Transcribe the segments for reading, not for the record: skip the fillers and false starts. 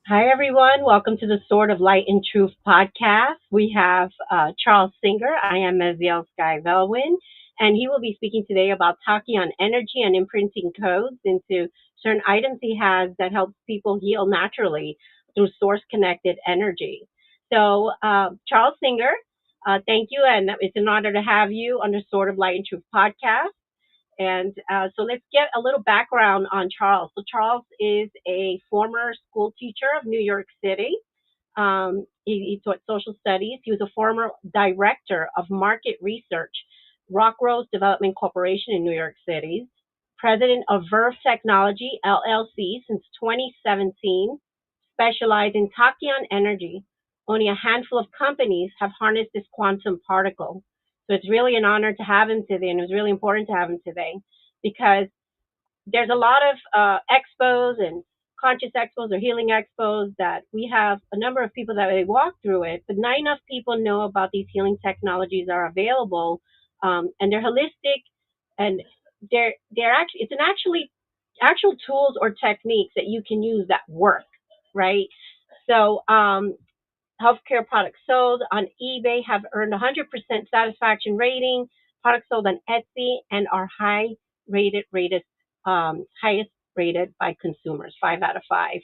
Hi, everyone. Welcome to the Sword of Light and Truth podcast. We have Charles Singer. I am Maziel Sky Velwin, and he will be speaking today about tachyon energy and imprinting codes into certain items he has that helps people heal naturally through source connected energy. So, Charles Singer, thank you, and it's an honor to have you on the Sword of Light and Truth podcast. And so let's get a little background on Charles. So Charles is a former school teacher of New York City. He taught social studies. He was a former director of market research, Rockrose Development Corporation in New York City, president of Verve Technology LLC since 2017, specialized in tachyon energy. Only a handful of companies have harnessed this quantum particle. So it's really an honor to have him today, and it was really important to have him today because there's a lot of expos and conscious expos or healing expos that we have a number of people that they walk through it, but not enough people know about these healing technologies are available, and they're holistic, and they're actually it's an actual tools or techniques that you can use that work, right? So healthcare products sold on eBay have earned 100% satisfaction rating. Products sold on Etsy and are highest rated by consumers, 5 out of 5.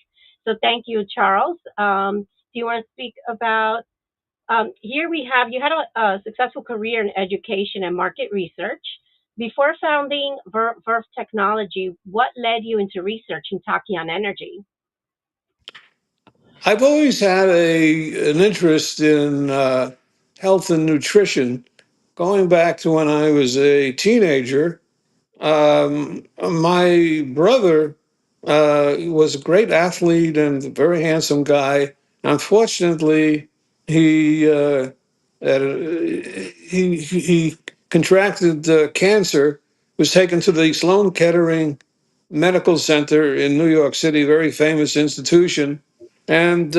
So thank you, Charles. Do you want to speak about? Here we have you had a successful career in education and market research. Before founding Verve Technology, what led you into researching tachyon energy? I've always had an interest in health and nutrition, going back to when I was a teenager. My brother was a great athlete and a very handsome guy. Unfortunately, he he contracted cancer. Was taken to the Sloan Kettering Medical Center in New York City, very famous institution, and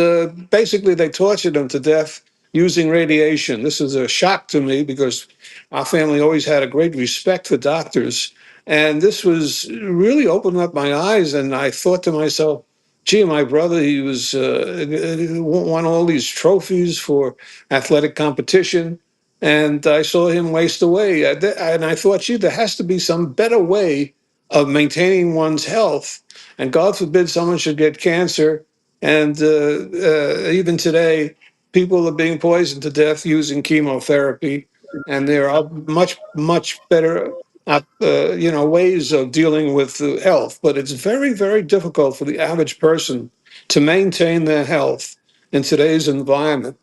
basically they tortured him to death using radiation. This is a shock to me because our family always had a great respect for doctors. And this was really opened up my eyes. And I thought to myself, gee, my brother, he was won all these trophies for athletic competition. And I saw him waste away. And I thought, gee, there has to be some better way of maintaining one's health. And God forbid someone should get cancer. And even today, people are being poisoned to death using chemotherapy. And there are much better ways of dealing with health, but it's very, very difficult for the average person to maintain their health in today's environment,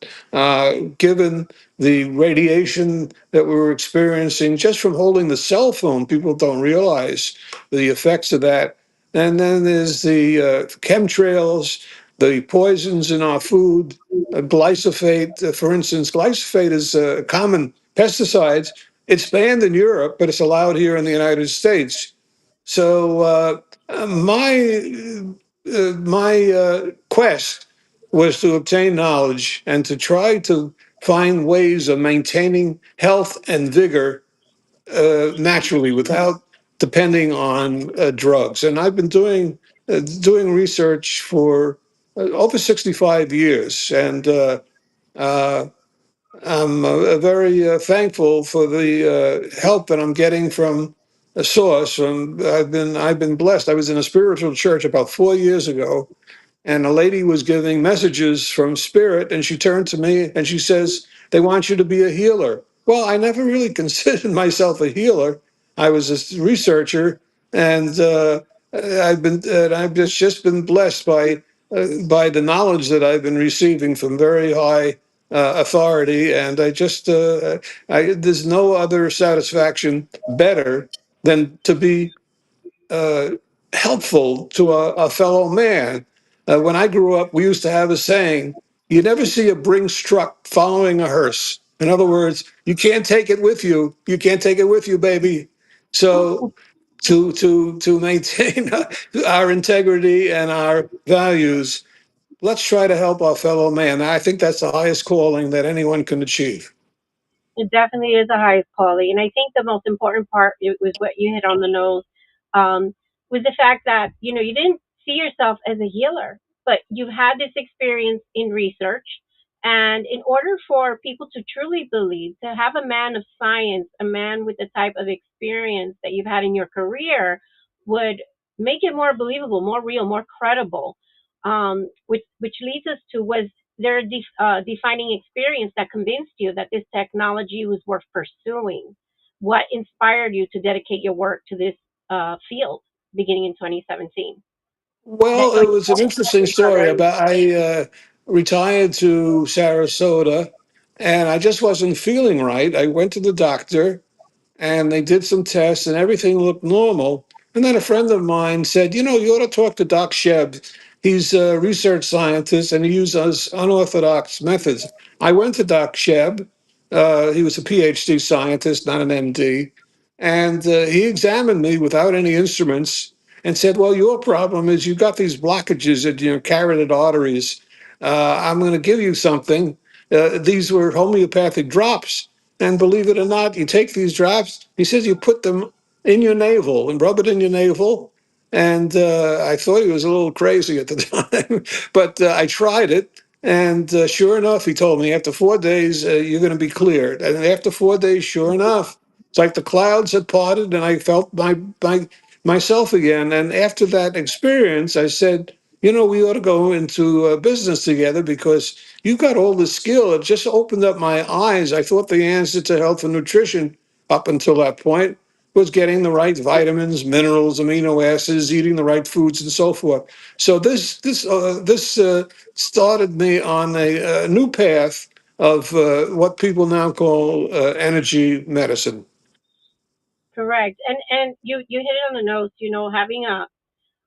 given the radiation that we're experiencing just from holding the cell phone. People don't realize the effects of that. And then there's the chemtrails, the poisons in our food, glyphosate. For instance, glyphosate is a common pesticide. It's banned in Europe, but it's allowed here in the United States. So my quest was to obtain knowledge and to try to find ways of maintaining health and vigor naturally without depending on drugs. And I've been doing research for over 65 years, and uh, I'm very thankful for the help that I'm getting from a source. And I've been blessed. I was in a spiritual church about 4 years ago, and a lady was giving messages from spirit, and she turned to me and she says, "They want you to be a healer." Well, I never really considered myself a healer. I was a researcher, and I've just been blessed by the knowledge that I've been receiving from very high authority, and there's no other satisfaction better than to be uh, helpful to a fellow man. When I grew up, we used to have a saying: "You never see a Brinks truck following a hearse." In other words, you can't take it with you. You can't take it with you, baby. So to maintain our integrity and our values, let's try to help our fellow man. I think that's the highest calling that anyone can achieve. It definitely is the highest quality. And I think the most important part was what you hit on the nose, um, was the fact that, you didn't see yourself as a healer, but you've had this experience in research. And in order for people to truly believe, to have a man of science, a man with the type of experience that you've had in your career, would make it more believable, more real, more credible. Which leads us to, was there a defining experience that convinced you that this technology was worth pursuing? What inspired you to dedicate your work to this field beginning in 2017? That Well, got it you was an interesting story started. about I retired to Sarasota and I just wasn't feeling right. I went to the doctor and they did some tests and everything looked normal. And then a friend of mine said, you know, you ought to talk to Doc Sheb. He's a research scientist and he uses unorthodox methods. I went to Doc Sheb. He was a PhD scientist, not an MD. And he examined me without any instruments and said, well, your problem is you've got these blockages in your carotid arteries. I'm going to give you something. These were homeopathic drops. And believe it or not, you take these drops, he says you put them in your navel and rub it in your navel. And I thought he was a little crazy at the time, but I tried it. And sure enough, he told me after 4 days, you're going to be cleared. And after 4 days, sure enough, it's like the clouds had parted and I felt myself again. And after that experience, I said, you know, we ought to go into business together because you've got all the skill. It just opened up my eyes. I thought the answer to health and nutrition up until that point was getting the right vitamins, minerals, amino acids, eating the right foods, and so forth. So this started me on a new path of what people now call energy medicine. Correct. And you hit it on the nose. You know, having a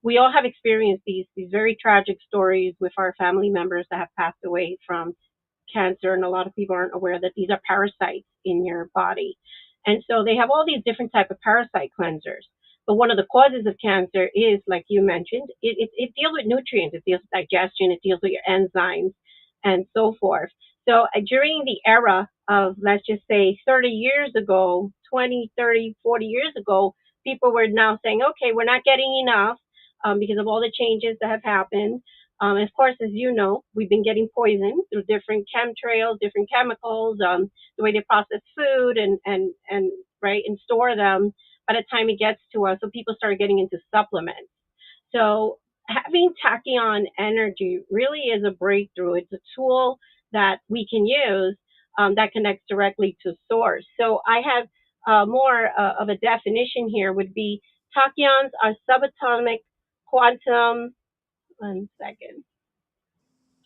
we all have experienced these very tragic stories with our family members that have passed away from cancer, and a lot of people aren't aware that these are parasites in your body. And so they have all these different type of parasite cleansers. But one of the causes of cancer is, like you mentioned, it deals with nutrients, it deals with digestion, it deals with your enzymes, and so forth. So during the era of, let's just say, 30 years ago, 20, 30, 40 years ago, people were now saying, okay, we're not getting enough because of all the changes that have happened. Of course, as you know, we've been getting poisoned through different chemtrails, different chemicals, the way they process food and right and store them. By the time it gets to us, so people started getting into supplements. So having tachyon energy really is a breakthrough. It's a tool that we can use that connects directly to source. So I have more of a definition here would be tachyons are subatomic quantum. One second.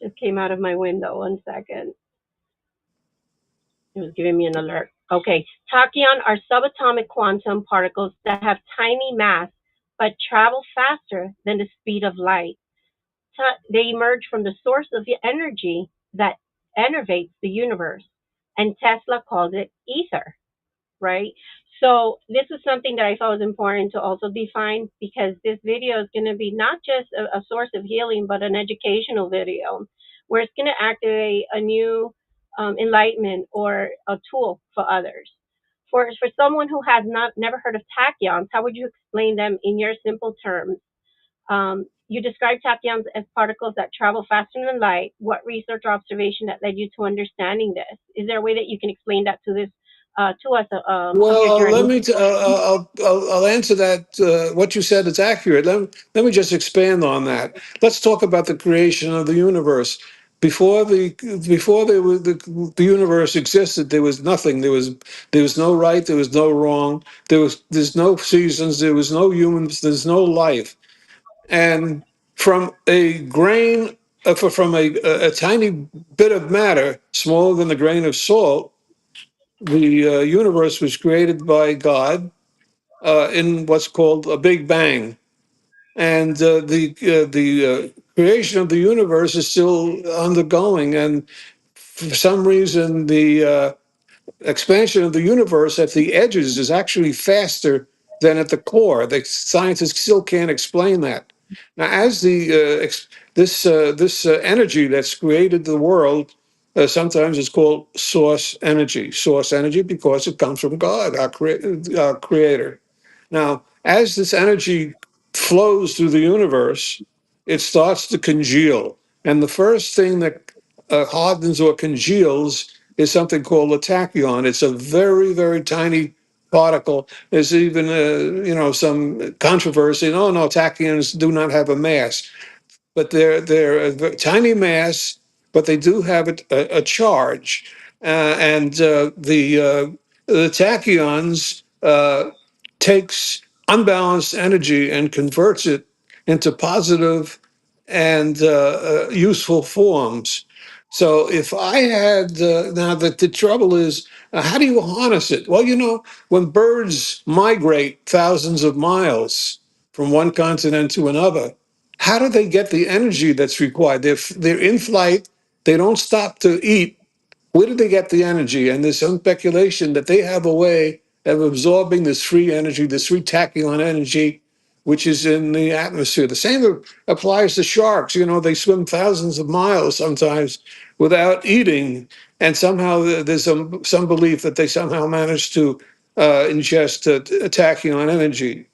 Just came out of my window. One second. It was giving me an alert. Okay. Tachyon are subatomic quantum particles that have tiny mass but travel faster than the speed of light. They emerge from the source of the energy that enervates the universe. And Tesla calls it ether, right? So this is something that I thought was important to also define, because this video is going to be not just a source of healing, but an educational video where it's going to activate a new enlightenment or a tool for others. For someone who has not never heard of tachyons, how would you explain them in your simple terms? You describe tachyons as particles that travel faster than light. What research or observation that led you to understanding this? Is there a way that you can explain that to us of your Well, let journey? me. I'll answer that. What you said is accurate. Let me just expand on that. Let's talk about the creation of the universe. Before the universe existed, there was nothing. There was no right. There was no wrong. There's no seasons. There was no humans. There's no life. And from a grain, from a tiny bit of matter, smaller than a grain of salt, the universe was created by God in what's called a Big Bang, and the creation of the universe is still undergoing. And for some reason, the expansion of the universe at the edges is actually faster than at the core. The scientists still can't explain that. Now, as this energy that's created the world, sometimes it's called source energy. Source energy because it comes from God, our creator. Now, as this energy flows through the universe, it starts to congeal. And the first thing that hardens or congeals is something called a tachyon. It's a very, very tiny particle. There's even, some controversy. No, no, tachyons do not have a mass, but they're a tiny mass, but they do have a charge, and the tachyons takes unbalanced energy and converts it into positive and useful forms. So if I had now that the trouble is, how do you harness it? Well, when birds migrate thousands of miles from one continent to another, how do they get the energy that's required? They're in flight. They don't stop to eat. Where do they get the energy? And there's some speculation that they have a way of absorbing this free energy, this free tachyon energy, which is in the atmosphere. The same applies to sharks. They swim thousands of miles sometimes without eating, and somehow there's some belief that they somehow manage to ingest tachyon energy.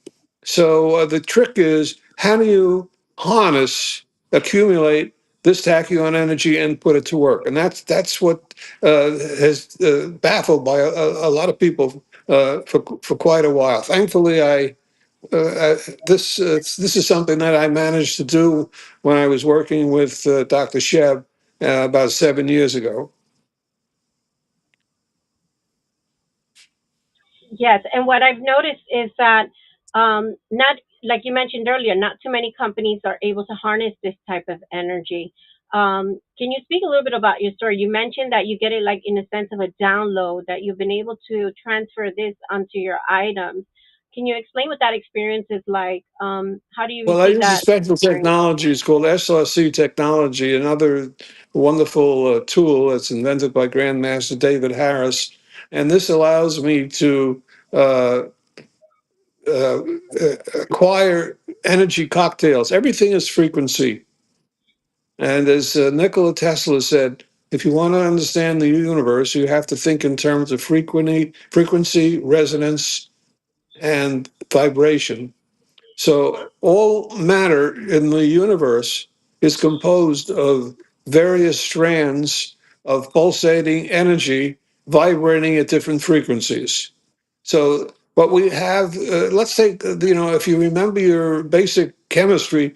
So the trick is, how do you harness, accumulate this tachyon energy and put it to work? And that's what has baffled by a lot of people for quite a while. Thankfully, this is something that I managed to do when I was working with Dr. Sheb about 7 years ago. Yes, and what I've noticed is that not like you mentioned earlier, not too many companies are able to harness this type of energy. Can you speak a little bit about your story? You mentioned that you get it like in a sense of a download, that you've been able to transfer this onto your items. Can you explain what that experience is like? How do you Well, I receive use a that special experience? technology. It's called SRC technology, another wonderful tool that's invented by Grandmaster David Harris. And this allows me to uh, uh, acquire energy cocktails. Everything is frequency. And as Nikola Tesla said, if you want to understand the universe, you have to think in terms of frequency, resonance, and vibration. So all matter in the universe is composed of various strands of pulsating energy vibrating at different frequencies. So what we have, let's take, if you remember your basic chemistry,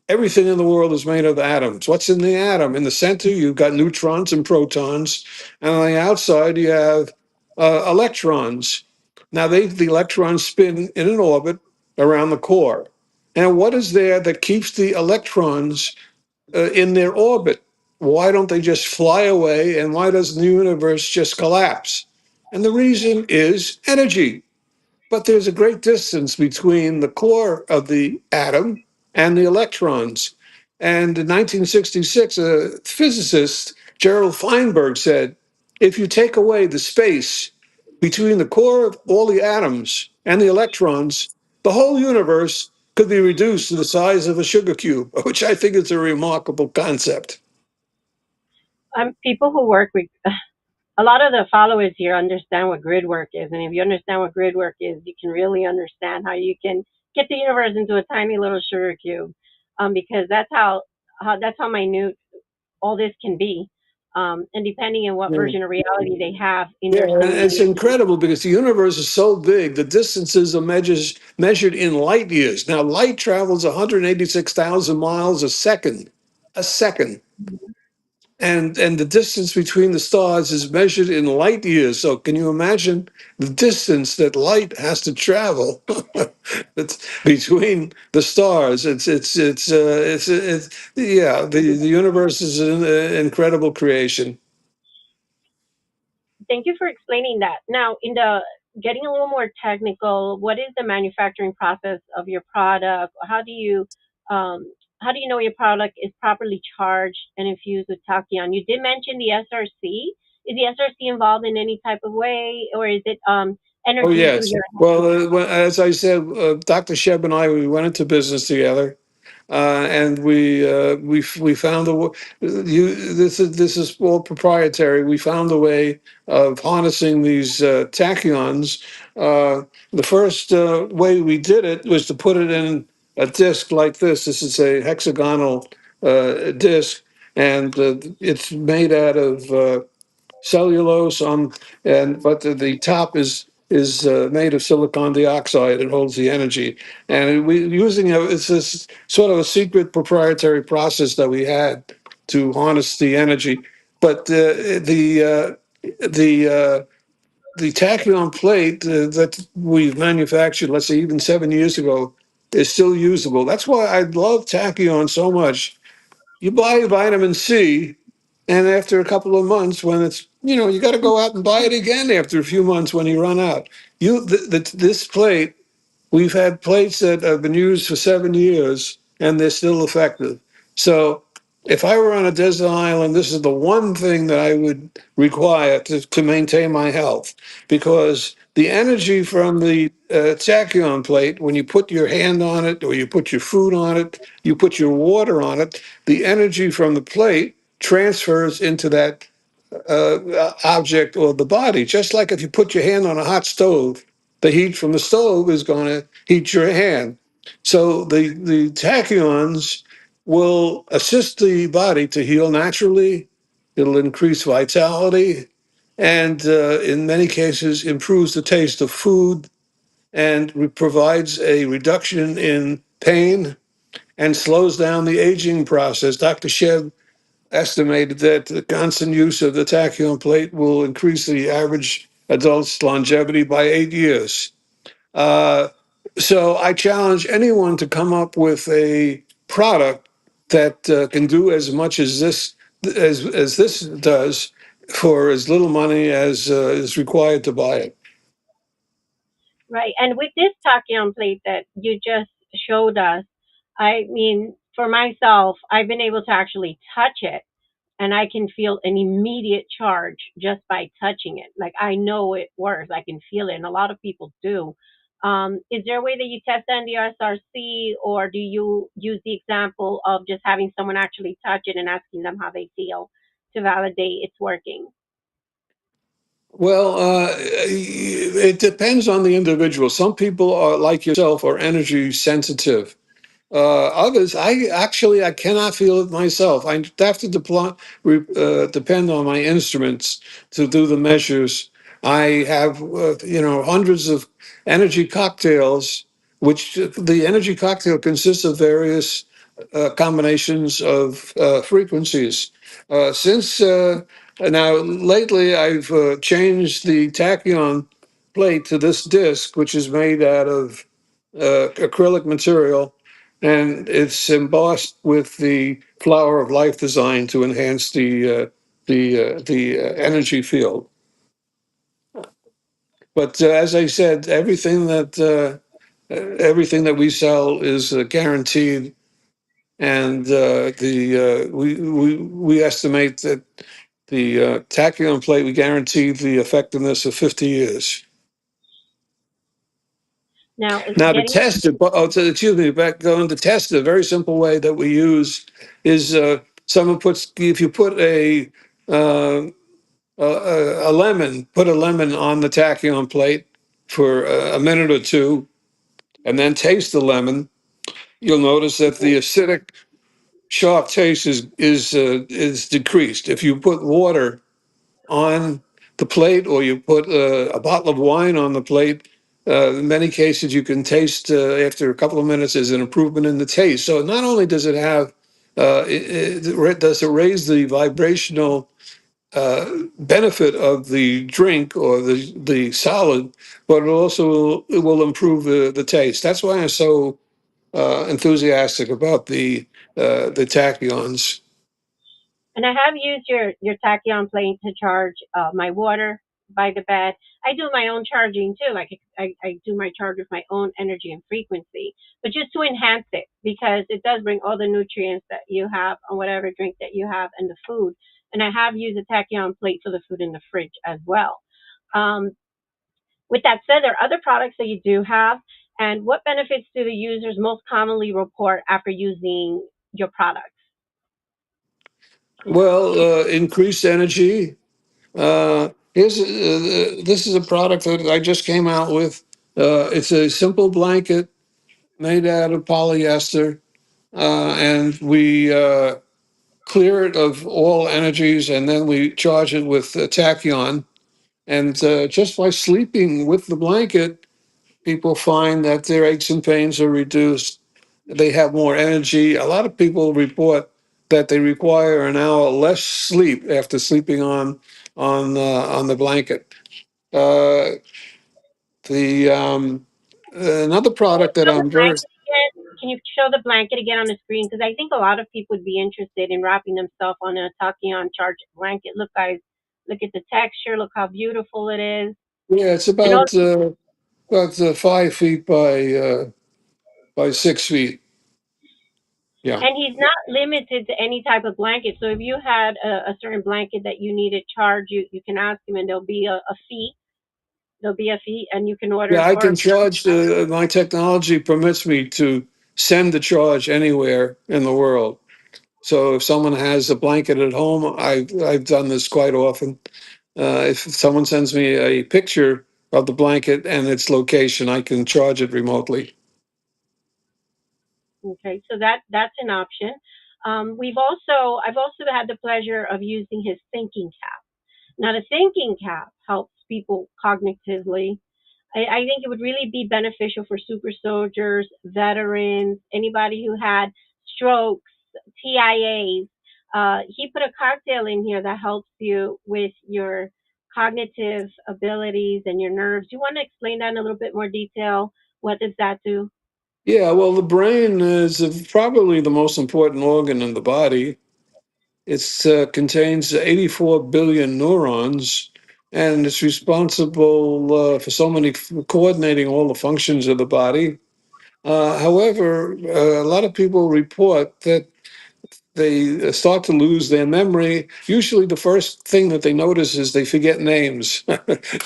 everything in the world is made of atoms. What's in the atom? In the center, you've got neutrons and protons, and on the outside, you have electrons. Now, the electrons spin in an orbit around the core. And what is there that keeps the electrons in their orbit? Why don't they just fly away? And why doesn't the universe just collapse? And the reason is energy. But there's a great distance between the core of the atom and the electrons. And in 1966, a physicist, Gerald Feinberg, said if you take away the space between the core of all the atoms and the electrons, the whole universe could be reduced to the size of a sugar cube, which I think is a remarkable concept. People who work with a lot of the followers here understand what grid work is, and if you understand what grid work is, you can really understand how you can get the universe into a tiny little sugar cube, because that's how minute all this can be, and depending on what version of reality they have in Yeah, their and it's simulation. incredible because the universe is so big, the distances are measured in light years. Now, light travels 186,000 miles a second, and the distance between the stars is measured in light years. So, can you imagine the distance that light has to travel? It's between the stars. It's yeah. The universe is an incredible creation. Thank you for explaining that. Now, in the getting a little more technical, what is the manufacturing process of your product? Um, how do you know your product is properly charged and infused with tachyon? You did mention the SRC. Is the SRC involved in any type of way, or is it Oh, energy through yes. your Well, as I said, Dr. Sheb and I, we went into business together, and we found this is all proprietary. We found a way of harnessing these tachyons. The first way we did it was to put it in a disc like this. This is a hexagonal disc, and it's made out of cellulose on, and but the top is made of silicon dioxide. It holds the energy, and we using it's this sort of a secret proprietary process that we had to harness the energy. But the tachyon plate that we've manufactured, let's say even 7 years ago, is still usable. That's why I love tachyon so much. You buy vitamin C, and after a couple of months, when it's, you got to go out and buy it again after a few months when you run out. This plate, we've had plates that have been used for 7 years and they're still effective. So if I were on a desert island, this is the one thing that I would require to maintain my health, because the energy from the tachyon plate, when you put your hand on it or you put your food on it, you put your water on it, the energy from the plate transfers into that object or the body. Just like if you put your hand on a hot stove, the heat from the stove is going to heat your hand. So the tachyons will assist the body to heal naturally. It'll increase vitality, and in many cases improves the taste of food, and provides a reduction in pain and slows down the aging process. Dr. Sheb estimated that the constant use of the tachyon plate will increase the average adult's longevity by 8 years. Uh, so I challenge anyone to come up with a product that can do as much as this does for as little money as is required to buy it. Right. And with this tachyon plate that you just showed us, I mean, for myself, I've been able to actually touch it and I can feel an immediate charge just by touching it. Like I know it works. I can feel it, and a lot of people do. Is there a way that you test that in the SRC, or do you use the example of just having someone actually touch it and asking them how they feel to validate it's working? Well, it depends on the individual. Some people are like yourself, are energy sensitive. Others, I cannot feel it myself. I have to depend on my instruments to do the measures. I have, hundreds of energy cocktails, which the energy cocktail consists of various combinations of frequencies. Since Now, lately, I've changed the tachyon plate to this disc, which is made out of acrylic material, and it's embossed with the flower of life design to enhance the energy field. But as I said, everything that we sell is guaranteed, and we estimate that the tachyon plate, we guarantee the effectiveness of 50 years. Now, Now to getting test it, excuse me, back going to test it, a very simple way that we use is someone puts, if you put uh, a lemon, put a lemon on the tachyon plate for a minute or two, and then taste the lemon, you'll notice that the acidic sharp taste is decreased. If you put water on the plate, or you put a bottle of wine on the plate, in many cases you can taste after a couple of minutes there's an improvement in the taste. So not only does it have, does it raise the vibrational benefit of the drink or the solid, but it will improve the taste. That's why I'm so enthusiastic about the tachyons. And I have used your tachyon plate to charge my water by the bed. I do my own charging too. Like I do my charge with my own energy and frequency, but just to enhance it because it does bring all the nutrients that you have on whatever drink that you have and the food. And I have used a tachyon plate for the food in the fridge as well. Um, with that said, there are other products that you do have. And what benefits do the users most commonly report after using your products? Well, increased energy. This is a product that I just came out with. It's a simple blanket. made out of polyester, and we clear it of all energies, and then we charge it with tachyon. And just by sleeping with the blanket, people find that their aches and pains are reduced. They have more energy. A lot of people report that they require an hour less sleep after sleeping on the blanket. Uh, the another you product that show the I'm very blanket again? Can you show the blanket again on the screen? Because I think a lot of people would be interested in wrapping themselves on a Tachyon charged blanket. Look, guys, look at the texture. Look how beautiful it is. yeah, it's And also, about 5 feet by 6 feet. Yeah, and he's not limited to any type of blanket. So if you had a certain blanket that you needed charged, you can ask him, and there'll be a fee. There'll be a fee, and you can yeah. order I or can charge. My technology permits me to send the charge anywhere in the world. So if someone has a blanket at home, I've done this quite often. If someone sends me a picture of the blanket and its location, I can charge it remotely. okay, so that's an option. I've also had the pleasure of using his thinking cap. Now, the thinking cap helps people cognitively. I think it would really be beneficial for super soldiers, veterans, anybody who had strokes, TIAs. He put a cocktail in here that helps you with your cognitive abilities and your nerves. Do you want to explain that in a little bit more detail? What does that do? Yeah, well, the brain is probably the most important organ in the body. It contains 84 billion neurons, and it's responsible for coordinating all the functions of the body. However, a lot of people report that they start to lose their memory. Usually, the first thing that they notice is they forget names,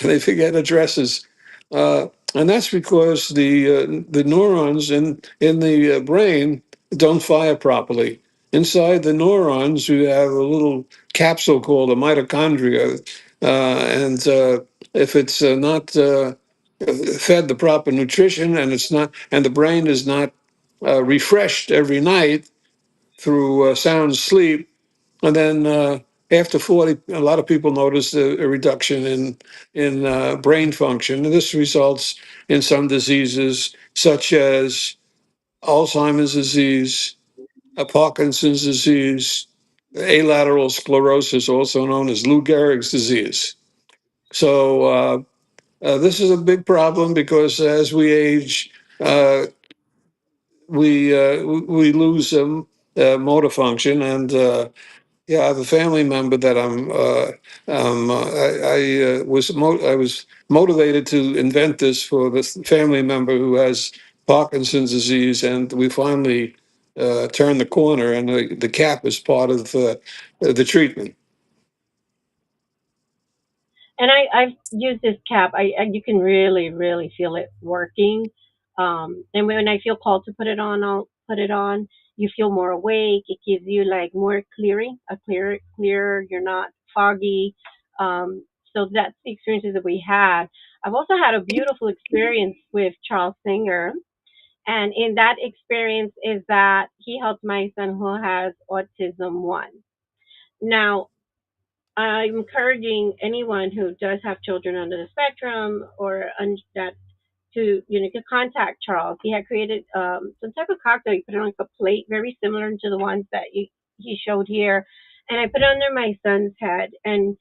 they forget addresses, and that's because the neurons in the brain don't fire properly. Inside the neurons, you have a little capsule called a mitochondria, and if it's not fed the proper nutrition, and it's not, and the brain is not refreshed every night through sound sleep. And then after 40, a lot of people notice a reduction in brain function. And this results in some diseases such as Alzheimer's disease, Parkinson's disease, alateral sclerosis, also known as Lou Gehrig's disease. So this is a big problem because as we age, uh, we lose motor function, and yeah, I have a family member that I was motivated to invent this for this family member who has Parkinson's disease, and we finally turned the corner, and the cap is part of the treatment. And I've used this cap. You can really, really feel it working. And when I feel called to put it on, I'll put it on. You feel more awake. It gives you like more clearing, clearer. You're not foggy. So that's the experiences that we had. I've also had a beautiful experience with Charles Singer. And in that experience is that he helped my son who has autism one. Now, I'm encouraging anyone who does have children under the spectrum or that to to contact Charles. He had created some type of cocktail. He put it on like a plate, very similar to the ones that he showed here, and I put it under my son's head. And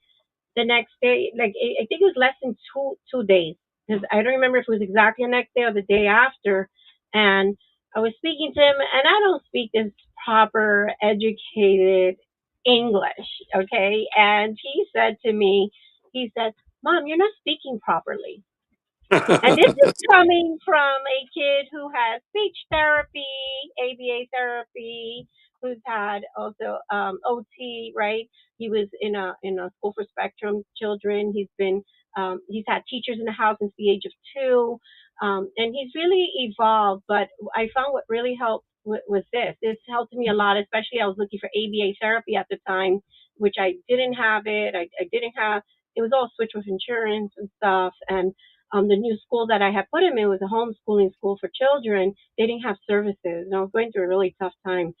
the next day, like I think it was less than two days, because I don't remember if it was exactly the next day or the day after. And I was speaking to him, and I don't speak this proper, educated English, okay? And he said to me, he said, "Mom, you're not speaking properly." And this is coming from a kid who has speech therapy, ABA therapy, who's had also OT, right? He was in a school for spectrum children. He's had teachers in the house since the age of two, and he's really evolved. But I found what really helped was this. This helped me a lot, especially I was looking for ABA therapy at the time, which I didn't have it. I didn't have. It was all switch with insurance and stuff, and the new school that I had put him in was a homeschooling school for children. They didn't have services, and I was going through a really tough time.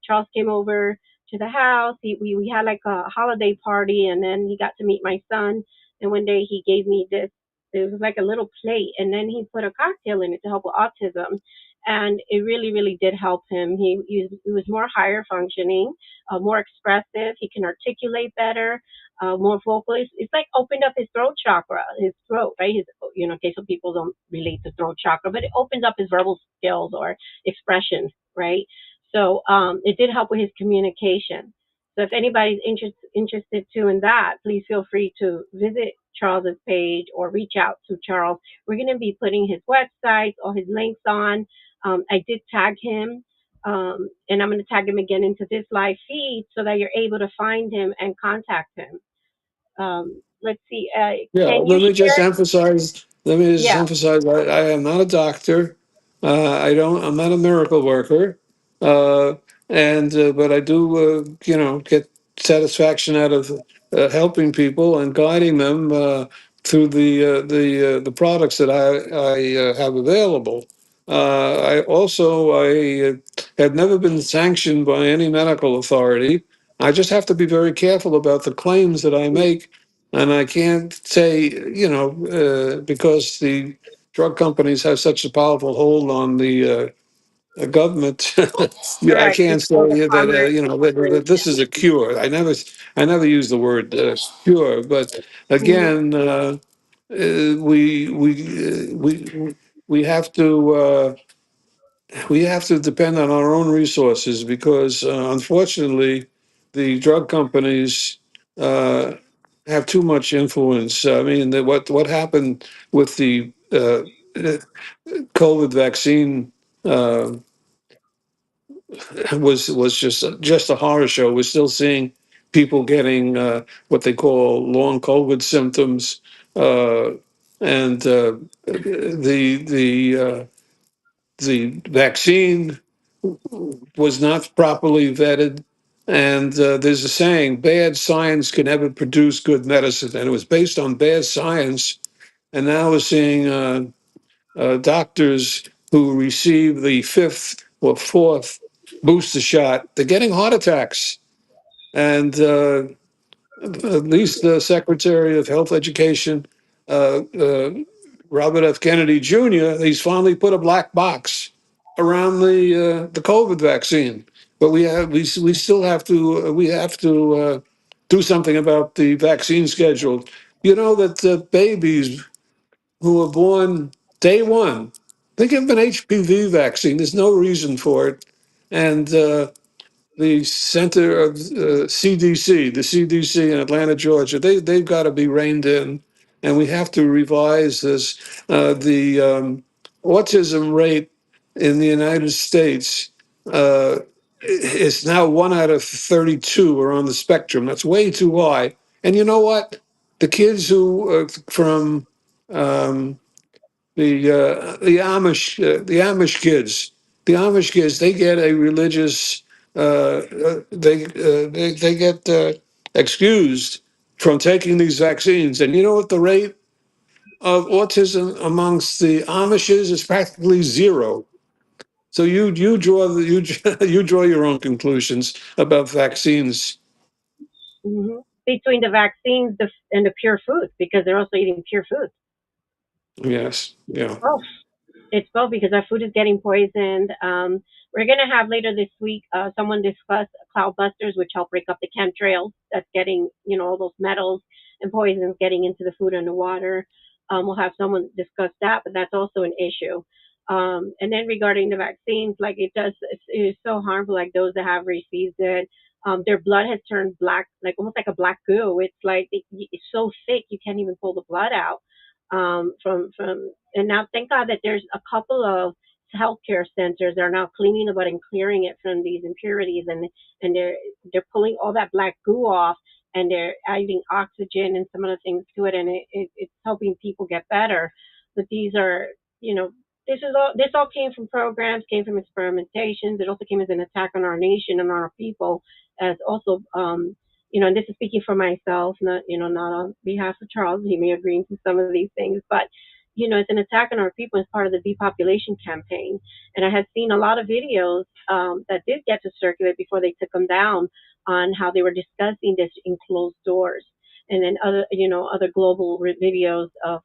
Charles came over to the house. We had like a holiday party, and then he got to meet my son. And one day he gave me this. It was like a little plate, and then he put a cocktail in it to help with autism. And it really, really did help him. He was more higher functioning, more expressive. He can articulate better, more vocal. It's like opened up his throat chakra, his throat, right? His, okay, some people don't relate to throat chakra, but it opens up his verbal skills or expressions, right? So it did help with his communication. So if anybody's interested too in that, please feel free to visit Charles's page or reach out to Charles. We're going to be putting his website, all his links on. I did tag him, and I'm going to tag him again into this live feed so that you're able to find him and contact him. Let's see. Yeah, Can you let me just share? emphasize. Let me just Yeah. emphasize. I am not a doctor. I don't. I'm not a miracle worker. Uh, and but I do, get satisfaction out of helping people and guiding them through the products that I have available. I have never been sanctioned by any medical authority. I just have to be very careful about the claims that I make, and I can't say, because the drug companies have such a powerful hold on the government. Yeah, I Correct. can't It's called the say that, Commerce that this Corporation. is a cure. I never use the word cure, but Mhm. again, we have to. We have to depend on our own resources because, unfortunately, the drug companies uh, have too much influence. I mean, what happened with the COVID vaccine uh, was just a horror show. We're still seeing people getting what they call long COVID symptoms, and the vaccine was not properly vetted. And there's a saying, bad science can never produce good medicine. And it was based on bad science. And now we're seeing doctors who receive the fifth or fourth booster shot, they're getting heart attacks. And at least the Secretary of Health Education, uh, uh, Robert F. Kennedy Jr., he's finally put a black box around the COVID vaccine. But we still have to do something about the vaccine schedule. You know that babies who are born day one, they give an HPV vaccine. There's no reason for it, and the center of the CDC in Atlanta, Georgia, they've got to be reined in, and we have to revise this. The autism rate in the United States is now 1 out of 32 are on the spectrum. That's way too high. And you know what? The kids who from um, the Amish kids, they get a religious, they get excused from taking these vaccines. And you know what the rate of autism amongst the Amish is? It's practically zero. So you draw you draw your own conclusions about vaccines. Between the vaccines and the pure foods, because they're also eating pure foods. Yes, It's yeah. both. It's both because our food is getting poisoned. We're going to have later this week someone discuss cloud busters, which help break up the chemtrails that's getting, all those metals and poisons getting into the food and the water. We'll have someone discuss that, but that's also an issue. And then regarding the vaccines, like it's so harmful, like those that have received it. Their blood has turned black, like almost like a black goo. It's like it's so thick you can't even pull the blood out from and now thank God that there's a couple of healthcare centers that are now cleaning the blood and clearing it from these impurities, and they're pulling all that black goo off, and they're adding oxygen and some other things to it, and it's helping people get better. But these are, you know, this all came from programs, came from experimentations. It also came as an attack on our nation and on our people, as also and this is speaking for myself, not on behalf of Charles. He may agree to some of these things, but it's an attack on our people as part of the depopulation campaign. And I had seen a lot of videos that did get to circulate before they took them down on how they were discussing this in closed doors, and then other global videos of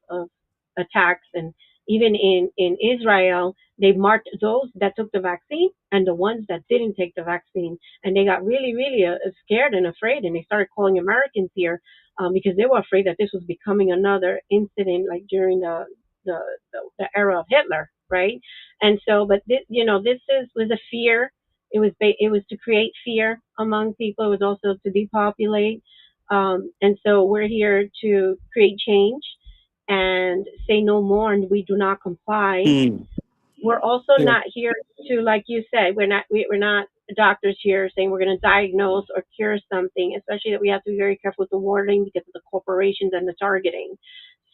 attacks. And even in Israel, they marked those that took the vaccine and the ones that didn't take the vaccine, and they got really, really scared and afraid, and they started calling Americans here because they were afraid that this was becoming another incident like during the, the era of Hitler, right? And so, but was a fear. It was to create fear among people. It was also to depopulate. And so we're here to create change and say no more, and we do not comply. Mm. We're also Yeah. not here to, like you said, we're not doctors here saying we're going to diagnose or cure something, especially that we have to be very careful with the wording because of the corporations and the targeting.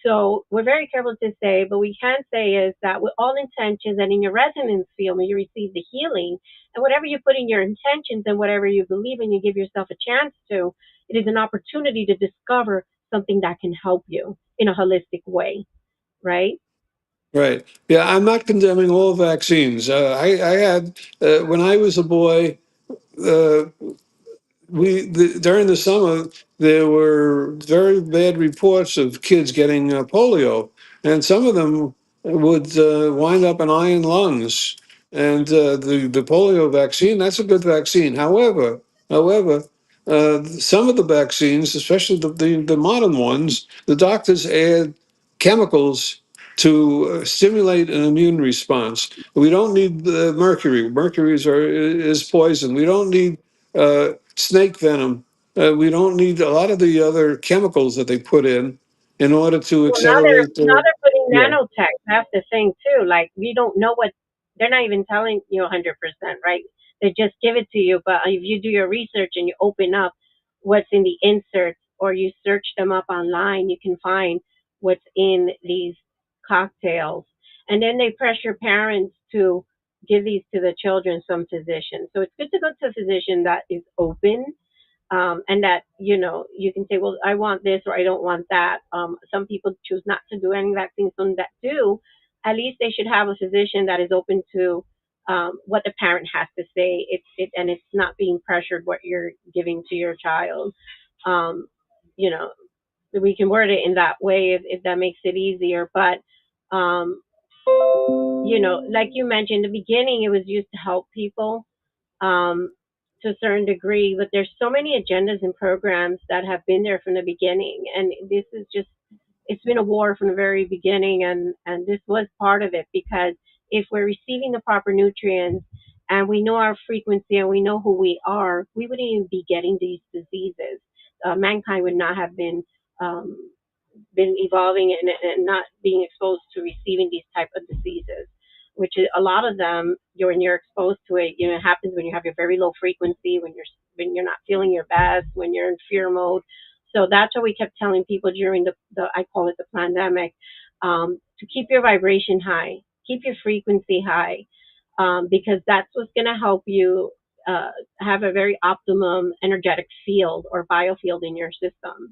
So we're very careful to say, but we can say is that with all intentions and in your resonance field, when you receive the healing, and whatever you put in your intentions and whatever you believe and you give yourself a chance to, it is an opportunity to discover something that can help you in a holistic way, right? Right. Yeah, I'm not condemning all vaccines. I had, when I was a boy, uh, during the summer there were very bad reports of kids getting polio, and some of them would wind up in iron lungs. And the polio vaccine, that's a good vaccine. However, some of the vaccines, especially the modern ones, the doctors add chemicals to stimulate an immune response. We don't need mercury. Is poison. We don't need snake venom. We don't need a lot of the other chemicals that they put in order to Well, now they're accelerate now the. they're putting Yeah, nanotech. That's the thing too. Like we don't know what they're not even telling you 100%, right? They just give it to you. But if you do your research and you open up what's in the inserts or you search them up online, you can find what's in these cocktails. And then they pressure parents to give these to the children, some physicians. So it's good to go to a physician that is open, and that you can say, well, I want this or I don't want that. Some people choose not to do any vaccines. Some that do, at least they should have a physician that is open to what the parent has to say. And it's not being pressured what you're giving to your child. um, you know we can word it in that way if that makes it easier. But um, like you mentioned in the beginning, it was used to help people, um, to a certain degree, but there's so many agendas and programs that have been there from the beginning, and this is just it's been a war from the very beginning, and this was part of it because if we're receiving the proper nutrients and we know our frequency and we know who we are, we wouldn't even be getting these diseases. Mankind would not have um, been evolving and not being exposed to receiving these type of diseases, which is a lot of them. When you're exposed to it, it happens when you have your very low frequency, when you're not feeling your best, when you're in fear mode. So that's what we kept telling people during the I call it the pandemic, to keep your vibration high, keep your frequency high, because that's what's going to help you have a very optimum energetic field or biofield in your system.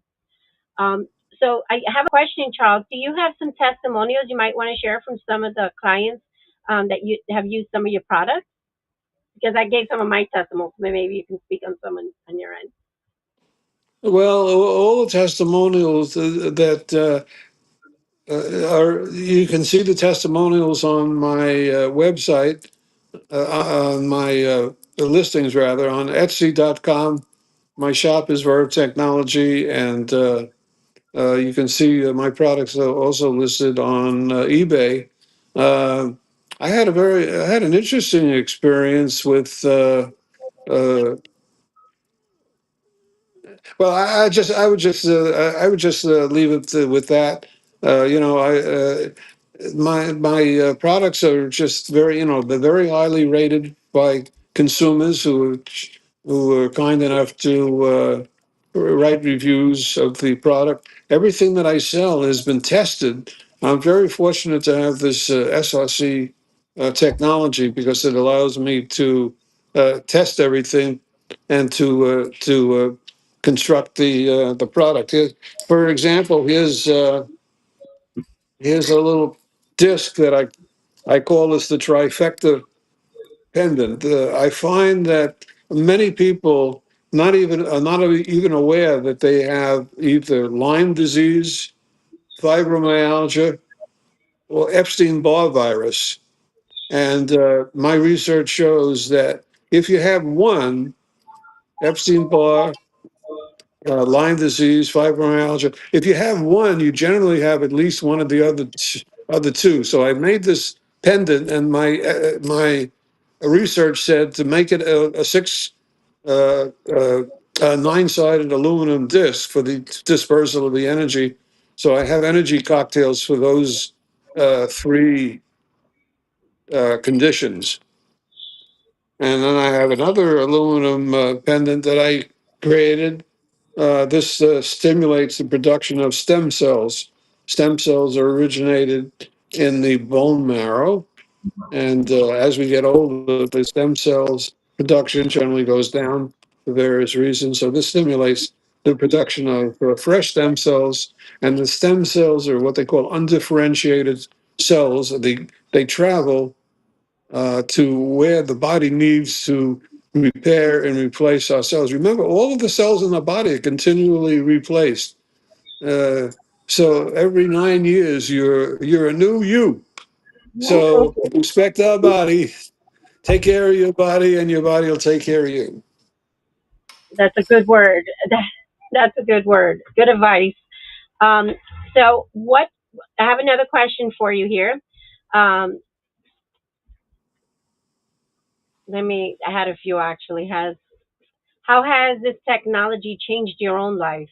Um, so I have a question, Charles. Do you have some testimonials you might want to share from some of the clients that you have used some of your products? Because I gave some of my testimonials, but maybe you can speak on some on your end. well, all the testimonials that are, you can see the testimonials on my website, on my listings rather, on Etsy.com. My shop is Verb Technology, and you can see my products are also listed on eBay. Uh, I had an interesting experience with. Uh, well, I would just leave it with that. I my products are just very, they're very highly rated by consumers who are kind enough to write reviews of the product. Everything that I sell has been tested. I'm very fortunate to have this SRC technology because it allows me to test everything and to construct the product. For example, here's Here's a little disc that I call this the trifecta pendant. I find that many people not even aware that they have either Lyme disease, fibromyalgia, or Epstein-Barr virus. And my research shows that if you have one, Epstein-Barr, Lyme disease, fibromyalgia, if you have one, you generally have at least one of the other two. So I made this pendant, and my research said to make it a six uh, uh, a nine-sided aluminum disc for the dispersal of the energy. So I have energy cocktails for those three conditions. And then I have another aluminum pendant that I created. This stimulates the production of stem cells. Stem cells are originated in the bone marrow. And as we get older, the stem cells production generally goes down for various reasons. So this stimulates the production of fresh stem cells. And the stem cells are what they call undifferentiated cells. They travel to where the body needs to repair and replace our cells. Remember, all of the cells in the body are continually replaced. Uh, so every 9 years, you're a new you. So respect our body, take care of your body, and your body will take care of you. That's a good word. That's a good word. Good advice. Um, so, what? I have another question for you here. Um, let me. I had a few actually. Has How has this technology changed your own life?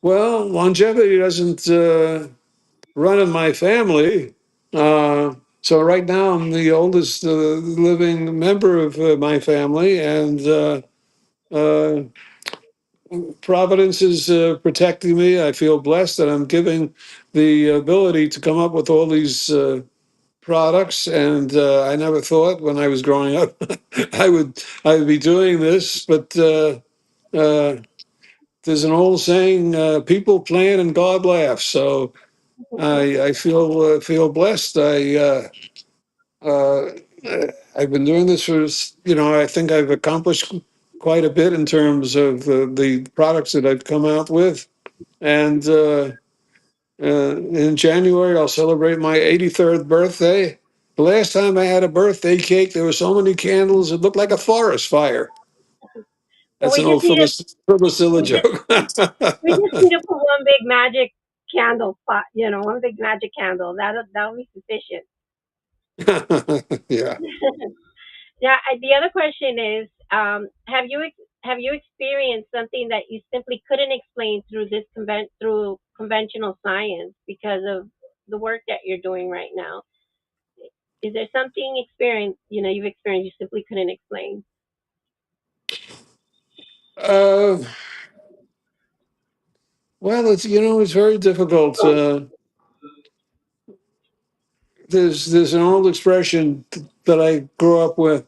Well, longevity doesn't run in my family. So right now, I'm the oldest living member of my family, and uh, Providence is protecting me. I feel blessed that I'm giving the ability to come up with all these products, and I never thought when I was growing up I would be doing this. But uh, there's an old saying: "People plan and God laughs." So I feel blessed. Uh, I've been doing this for I think I've accomplished quite a bit in terms of the products that I've come out with. And in January, I'll celebrate my 83rd birthday. The last time I had a birthday cake, there were so many candles, it looked like a forest fire. Well, That's an old Phyllis we just joke. we just need to put one big magic candle spot. One big magic candle. That'll be sufficient. Yeah. Yeah. The other question is, have you experienced something that you simply couldn't explain through through conventional science because of the work that you're doing right now? Is there something you've experienced you simply couldn't explain? Uh, well, it's very difficult. There's an old expression that I grew up with,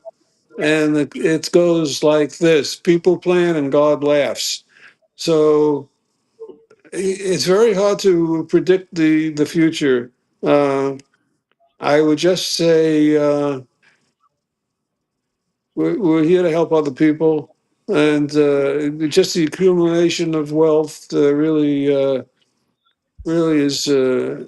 and it goes like this: people plan and God laughs. So it's very hard to predict the future. Uh, I would just say we're here to help other people, and just the accumulation of wealth really is a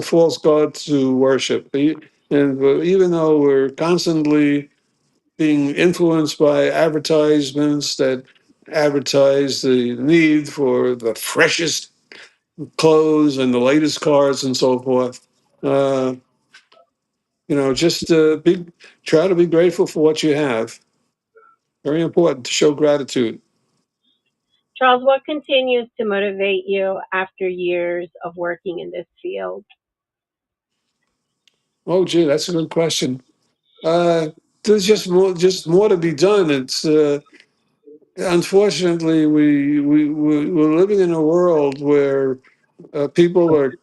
false god to worship. And even though we're constantly being influenced by advertisements that advertise the need for the freshest clothes and the latest cars and so forth. Uh, just try to be grateful for what you have. Very important to show gratitude. Charles, what continues to motivate you after years of working in this field? Oh, gee, that's a good question. Uh, there's just more to be done. It's unfortunately we're living in a world where people are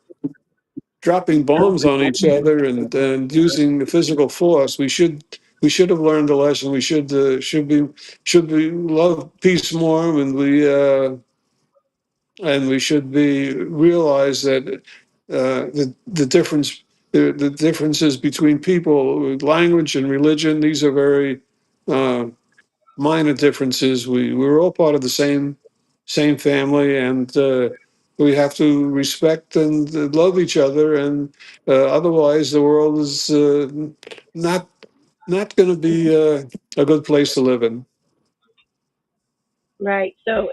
dropping bombs on each other and using the physical force. We should have learned a lesson. We should be love peace more, and and we should be realize that the difference the differences between people, language and religion, these are very uh, minor differences. We're all part of the same family, and we have to respect and love each other. And otherwise, the world is not not going to be a good place to live in. Right. So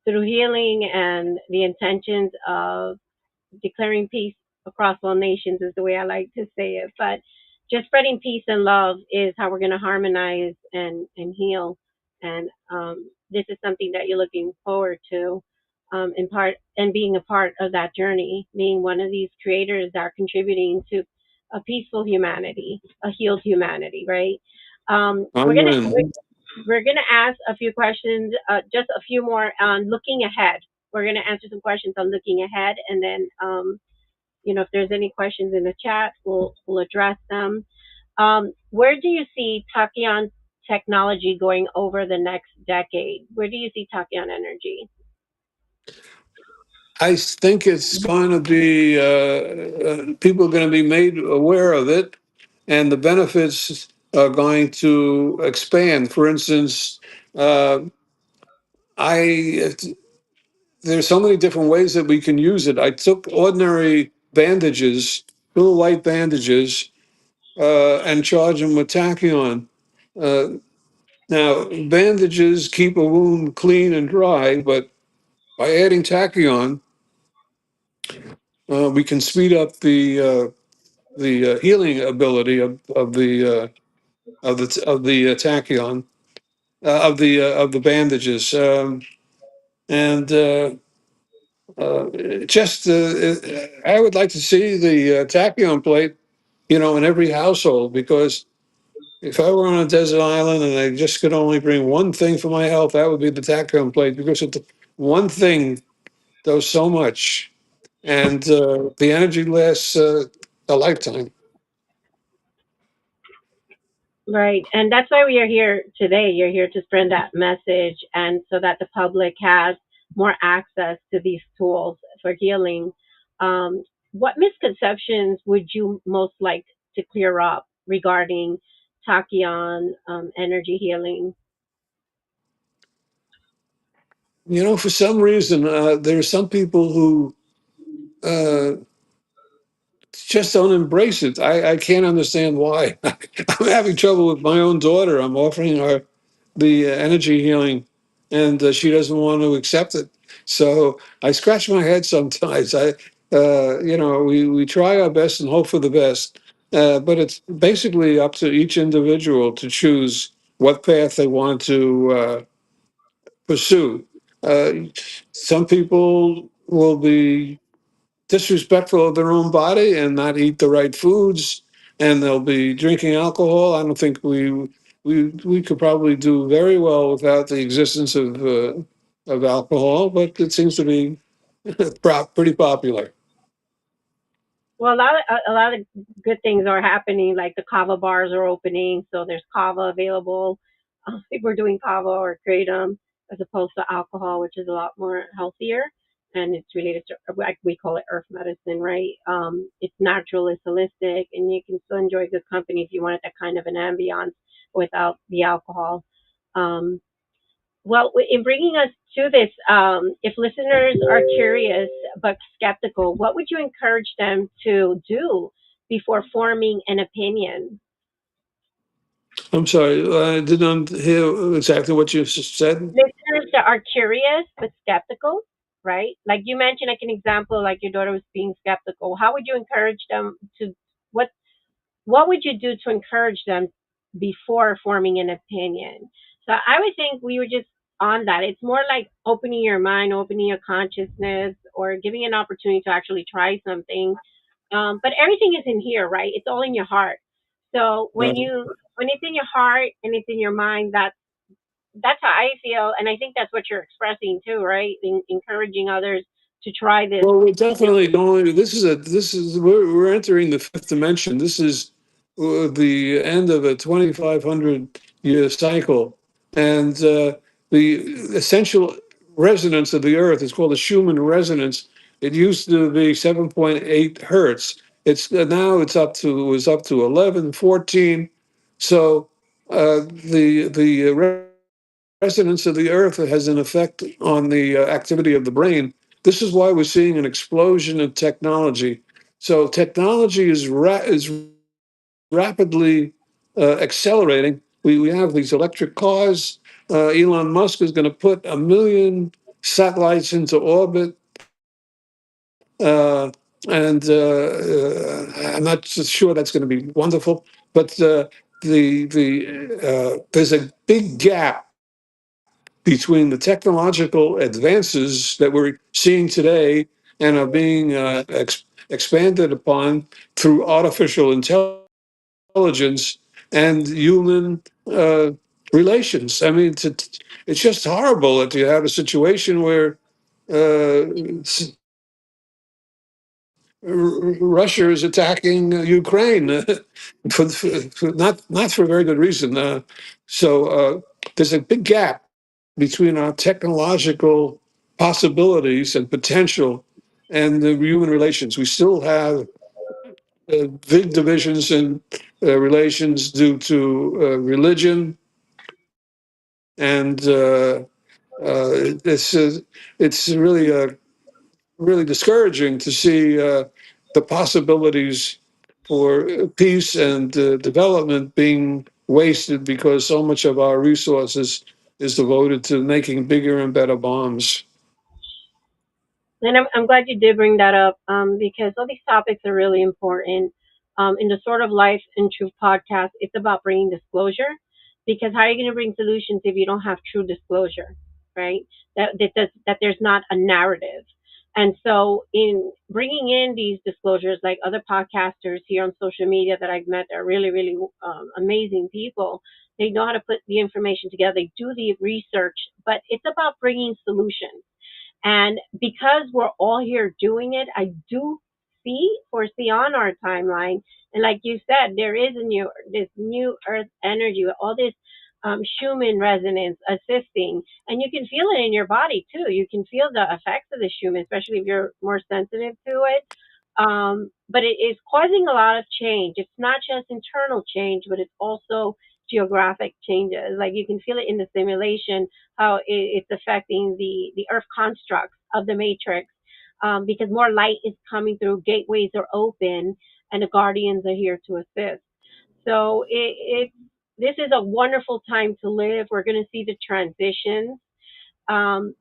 through healing and the intentions of declaring peace across all nations is the way I like to say it. But just spreading peace and love is how we're going to harmonize and heal. And this is something that you're looking forward to, in part, and being a part of that journey, being one of these creators that are contributing to a peaceful humanity, a healed humanity, right? We're gonna Amen. we're gonna ask a few questions, just a few more on looking ahead. We're gonna answer some questions on looking ahead, and then if there's any questions in the chat, we'll address them. Where do you see Tachyon technology going over the next decade? Where do you see Tachyon energy? I think it's going to be people are going to be made aware of it, and the benefits are going to expand. For instance, uh, I there's so many different ways that we can use it. I took ordinary bandages, little white bandages, and charged them with tachyon. Uh, Now, bandages keep a wound clean and dry, but by adding tachyon, we can speed up the healing ability of the tachyon of the bandages, and uh, just I would like to see the tachyon plate, in every household, because if I were on a desert island and I just could only bring one thing for my health, that would be the tachyon plate, because one thing does so much, and the energy lasts a lifetime. Right. And that's why we are here today. You're here to spread that message and so that the public has more access to these tools for healing. What misconceptions would you most like to clear up regarding Tachyon energy healing? For some reason, there are some people who uh, just don't embrace it. I can't understand why. I'm having trouble with my own daughter. I'm offering her the energy healing, and she doesn't want to accept it. So I scratch my head sometimes. We try our best and hope for the best, but it's basically up to each individual to choose what path they want to pursue. Uh, some people will be disrespectful of their own body and not eat the right foods, and they'll be drinking alcohol. I don't think we could probably do very well without the existence of alcohol, but it seems to be pretty popular. Well, a lot of good things are happening. Like the kava bars are opening, so there's kava available. People are doing kava or kratom as opposed to alcohol, which is a lot more healthier, and it's related to, like we call it earth medicine, right? It's natural, it's holistic, and you can still enjoy good company if you wanted that kind of an ambiance without the alcohol. Um, well, in bringing us to this, if listeners are curious but skeptical, what would you encourage them to do before forming an opinion? I'm sorry, I didn't hear exactly what you said. Listeners that are curious but skeptical, right? Like you mentioned, like an example, like your daughter was being skeptical. How would you encourage them to what what would you do to encourage them before forming an opinion? So I would think we were just on that. It's more like opening your mind, opening your consciousness, or giving an opportunity to actually try something. But everything is in here, right? It's all in your heart. So Right. when it's in your heart and it's in your mind, that's how I feel, and I think that's what you're expressing too, right? Encouraging others to try this. Well, we're definitely going. We're entering the fifth dimension. This is the end of a 2,500 year cycle, and the essential. resonance of the Earth. It's called the Schumann resonance. It used to be 7.8 hertz. It's now it's up to was up to 11, 14. So the resonance of the Earth has an effect on the activity of the brain. This is why we're seeing an explosion of technology. So technology is rapidly accelerating. We have these electric cars. Elon Musk is going to put 1 million satellites into orbit. Uh, and I'm not so sure that's going to be wonderful, but there's a big gap between the technological advances that we're seeing today and are being expanded upon through artificial intelligence and human relations. I mean, it's just horrible that you have a situation where Russia is attacking Ukraine not for a very good reason. There's a big gap between our technological possibilities and potential and the human relations. We still have big divisions in relations due to religion, and it's really discouraging to see the possibilities for peace and development being wasted because so much of our resources is devoted to making bigger and better bombs. And I'm glad you did bring that up, because all these topics are really important. In the Sort of Life and Truth podcast, it's about bringing disclosure, because how are you going to bring solutions if you don't have true disclosure, right? That there's not a narrative. And so, in bringing in these disclosures, like other podcasters here on social media that I've met, are really, really amazing people. They know how to put the information together. They do the research, but it's about bringing solutions. And because we're all here doing it, I do foresee on our timeline, and like you said, there is this new Earth energy, all this Schumann resonance assisting, and you can feel it in your body too. You can feel the effects of the Schumann, especially if you're more sensitive to it. But it is causing a lot of change. It's not just internal change, but it's also geographic changes. Like you can feel it in the simulation, how it's affecting the Earth constructs of the matrix, because more light is coming through, gateways are open, and the guardians are here to assist. So this is a wonderful time to live. We're going to see the transitions. Um,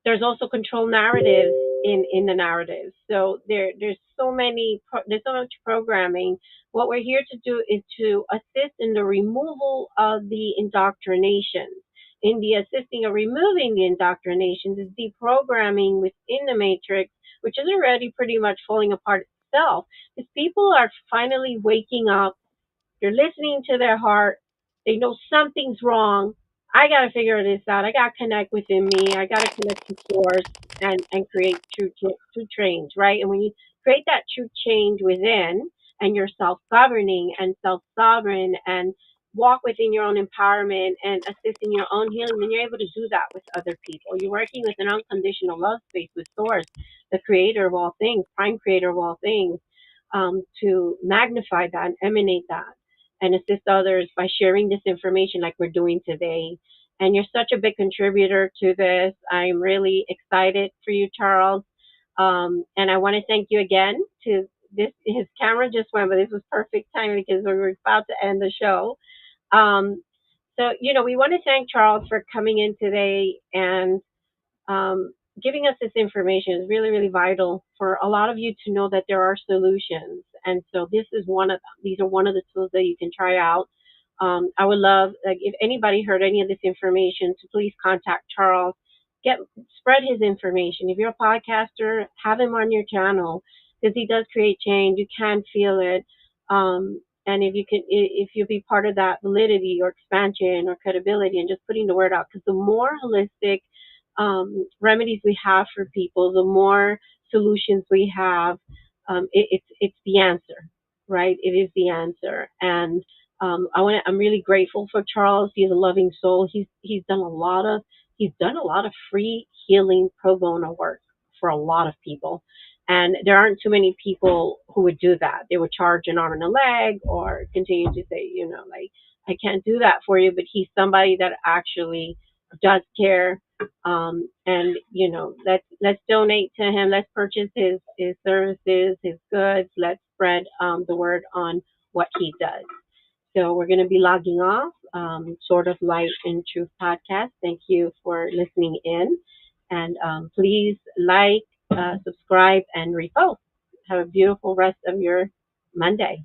there's also control narratives in the narratives. So there's so much programming. What we're here to do is to assist in the removal of the indoctrinations. In the assisting of removing the indoctrinations is deprogramming within the matrix, which is already pretty much falling apart itself. Because people are finally waking up, they're listening to their heart. They know something's wrong. I got to figure this out. I got to connect within me. I got to connect to source and create true change, right? And when you create that true change within, and you're self-governing and self-sovereign and walk within your own empowerment and assist in your own healing, then you're able to do that with other people. You're working with an unconditional love space with source, the creator of all things, prime creator of all things, to magnify that and emanate that and assist others by sharing this information like we're doing today. And you're such a big contributor to this. I'm really excited for you, Charles. And I want to thank you again. To this, his camera just went, but this was perfect timing because we were about to end the show. Um, so, we want to thank Charles for coming in today and um, giving us this information is really, really vital for a lot of you to know that there are solutions. And so this is one of them. These are one of the tools that you can try out. I would love, like, if anybody heard any of this information, to please contact Charles. Spread his information. If you're a podcaster, have him on your channel because he does create change. You can feel it. And if you'll be part of that validity or expansion or credibility and just putting the word out, because the more holistic remedies we have for people, the more solutions we have. It's the answer, right? It is the answer, and I'm really grateful for Charles. He's a loving soul. He's done a lot of he's done a lot of free healing pro bono work for a lot of people. And there aren't too many people who would do that. They would charge an arm and a leg or continue to say, like, I can't do that for you. But he's somebody that actually does care. And let's donate to him. Let's purchase his services, his goods. Let's spread the word on what he does. So we're going to be logging off. Sort of Light and Truth podcast. Thank you for listening in, and please like, subscribe, and repost. Have a beautiful rest of your Monday.